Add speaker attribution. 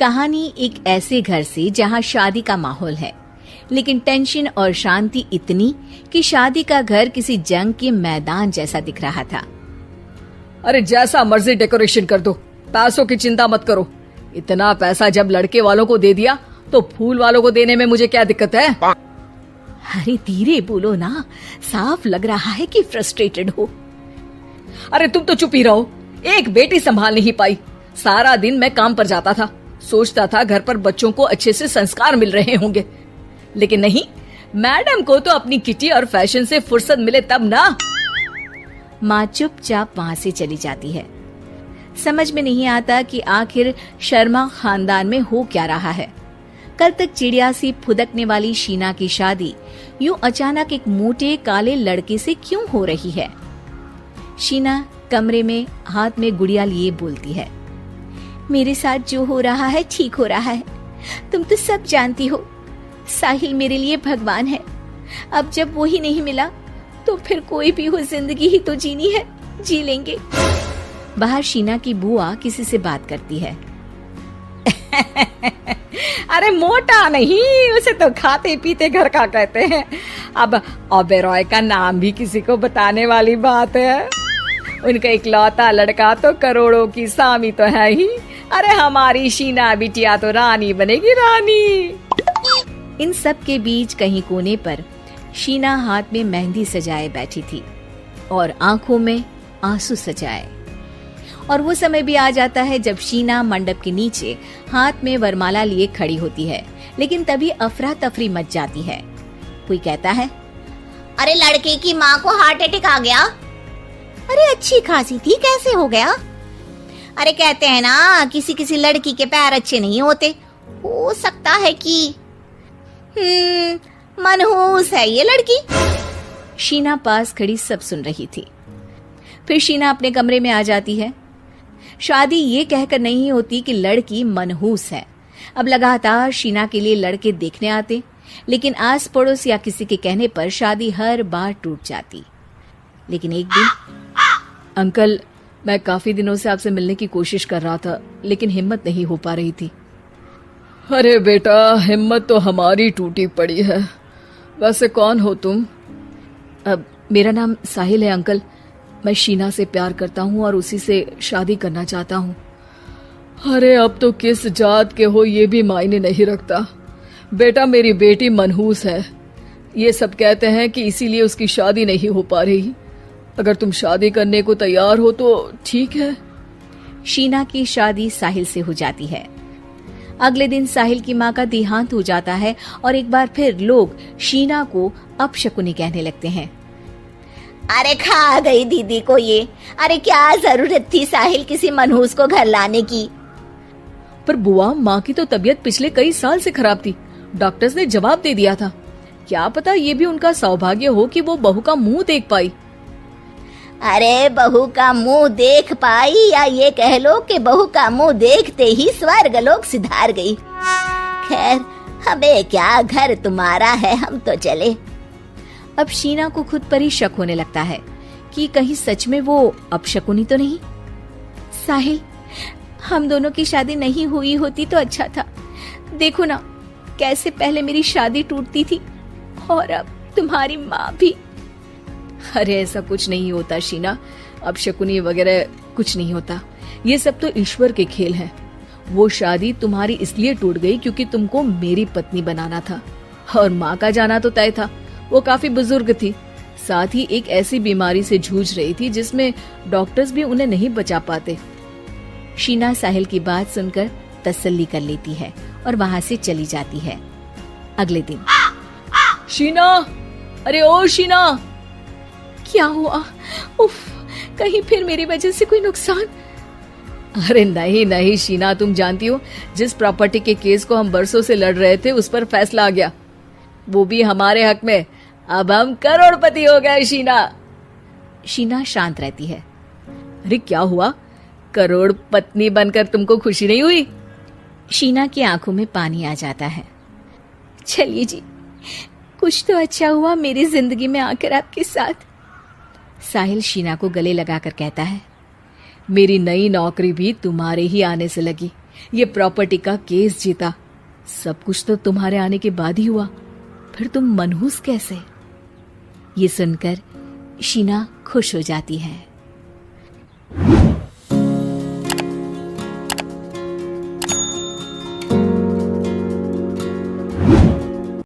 Speaker 1: कहानी एक ऐसे घर से जहां शादी का माहौल है, लेकिन टेंशन और शांति इतनी कि शादी का घर किसी जंग के मैदान जैसा दिख रहा था।
Speaker 2: अरे जैसा मर्जी डेकोरेशन कर दो, पैसों की चिंता मत करो। इतना पैसा जब लड़के वालों को दे दिया तो फूल वालों को देने में मुझे क्या दिक्कत है?
Speaker 1: अरे धीरे बोलो ना, साफ लग रहा है कि फ्रस्ट्रेटेड हो।
Speaker 2: अरे तुम तो चुप ही रहो। एक बेटी संभाल नहीं पाई। सारा दिन मैं काम पर जाता था, सोचता था घर पर बच्चों को अच्छे से संस्कार मिल रहे होंगे, लेकिन नहीं, मैडम को तो अपनी किटी और फैशन से फुर्सत मिले तब ना।
Speaker 1: माँ चुपचाप वहां से चली जाती है। समझ में नहीं आता कि आखिर शर्मा खानदान में हो क्या रहा है। कल तक चिड़िया सी फुदकने वाली शीना की शादी यूं अचानक एक मोटे काले लड़के से क्यों हो रही है? शीना कमरे में हाथ में गुड़िया लिए बोलती है, मेरे साथ जो हो रहा है ठीक हो रहा है। तुम तो सब जानती हो, साहिल मेरे लिए भगवान है। अब जब वो ही नहीं मिला तो फिर कोई भी हो, जिंदगी ही तो जीनी है, जी लेंगे। बाहर शीना की बुआ किसी से बात करती है।
Speaker 2: अरे मोटा नहीं, उसे तो खाते पीते घर का कहते हैं। अब ओबेरॉय का नाम भी किसी को बताने वाली बात है। उनका इकलौता लड़का तो करोड़ों की सामी तो है ही। अरे हमारी शीना बिटिया तो रानी बनेगी, रानी।
Speaker 1: इन सब के बीच कहीं कोने पर शीना हाथ में मेहंदी सजाए बैठी थी और आंखों में आंसू सजाए। और वो समय भी आ जाता है जब शीना मंडप के नीचे हाथ में वरमाला लिए खड़ी होती है, लेकिन तभी अफरा तफरी मच जाती है। कोई कहता है,
Speaker 3: अरे लड़के की माँ को हार्ट अटैक आ गया। अरे अच्छी खासी थी, कैसे हो गया? अरे कहते हैं ना, किसी किसी लड़की के पैर अच्छे नहीं होते, हो सकता है कि मनहूस है ये लड़की।
Speaker 1: शीना पास खड़ी सब सुन रही थी। फिर शीना अपने कमरे में आ जाती है। शादी ये कहकर नहीं होती कि लड़की मनहूस है। अब लगातार शीना के लिए लड़के देखने आते, लेकिन आस पड़ोस या किसी के कहने पर शादी हर बार टूट जाती। लेकिन एक दिन,
Speaker 2: अंकल, मैं काफी दिनों से आपसे मिलने की कोशिश कर रहा था, लेकिन हिम्मत नहीं हो पा रही थी। अरे बेटा, हिम्मत तो हमारी टूटी पड़ी है। वैसे कौन हो तुम? मेरा नाम साहिल है अंकल। मैं शीना से प्यार करता हूँ और उसी से शादी करना चाहता हूँ। अरे अब तो किस जात के हो ये भी मायने नहीं रखता। बेटा, मेरी बेटी मनहूस है। ये सब कहते हैं कि इसीलिए उसकी शादी नहीं हो पा रही। अगर तुम शादी करने को तैयार हो तो ठीक है।
Speaker 1: शीना की शादी साहिल से हो जाती है। अगले दिन साहिल की माँ का देहांत हो जाता है और एक बार फिर लोग शीना को अपशकुनी कहने लगते हैं।
Speaker 3: अरे खा गई दीदी को ये। अरे क्या जरूरत थी साहिल किसी मनहूस को घर लाने की?
Speaker 2: पर बुआ, माँ की तो तबीयत पिछले कई साल से खराब थी। डॉक्टर्स ने जवाब दे दिया था। क्या पता ये भी उनका सौभाग्य हो कि वो बहू का मुंह देख पाई।
Speaker 3: अरे बहू का मुंह देख पाई, या ये कह लो कि बहू का मुंह देखते ही स्वर्ग लोक सिधार गई। खैर, हमें क्या, घर तुम्हारा है, हम तो चले।
Speaker 1: अब शीना को खुद पर ही शक होने लगता है कि कहीं सच में वो अपशकुनी तो नहीं। साहिल, हम दोनों की शादी नहीं हुई होती तो अच्छा था। देखो ना, कैसे पहले मेरी शादी टूटती थी और अब तुम्हारी माँ भी।
Speaker 2: अरे ऐसा कुछ नहीं होता शीना, अपशकुनी वगैरह कुछ नहीं होता। ये सब तो ईश्वर के खेल हैं। वो शादी तुम्हारी इसलिए टूट गई क्योंकि तुमको मेरी पत्नी बनाना था, और माँ का जाना तो तय था। वो काफी बुजुर्ग थी, साथ ही एक ऐसी बीमारी से जूझ रही थी जिसमें डॉक्टर्स भी उन्हें नहीं बचा पाते।
Speaker 1: शीना साहिल की बात सुनकर तसल्ली कर लेती है और वहां से चली जाती है। अगले दिन,
Speaker 2: शीना, अरे ओ शीना।
Speaker 1: क्या हुआ? उफ, कहीं फिर मेरी वजह से कोई नुकसान?
Speaker 2: अरे नहीं नहीं शीना, तुम जानती हो, जिस प्रॉपर्टी के केस को हम बरसों से लड़ रहे थे उस पर फैसला आ गया, वो भी हमारे हक में। अब हम करोड़पति हो गए शीना।
Speaker 1: शीना शांत रहती है।
Speaker 2: अरे क्या हुआ? करोड़ पत्नी बनकर तुमको खुशी नहीं हुई?
Speaker 1: शीना की आंखों में पानी आ जाता है। चलिए जी, कुछ तो अच्छा हुआ मेरी जिंदगी में आकर आपके साथ। साहिल शीना को गले लगाकर कहता है,
Speaker 2: मेरी नई नौकरी भी तुम्हारे ही आने से लगी। ये प्रॉपर्टी का केस जीता। सब कुछ तो तुम्हारे आने के बाद ही हुआ, फिर तुम मनहूस कैसे?
Speaker 1: ये सुनकर शीना खुश हो जाती है।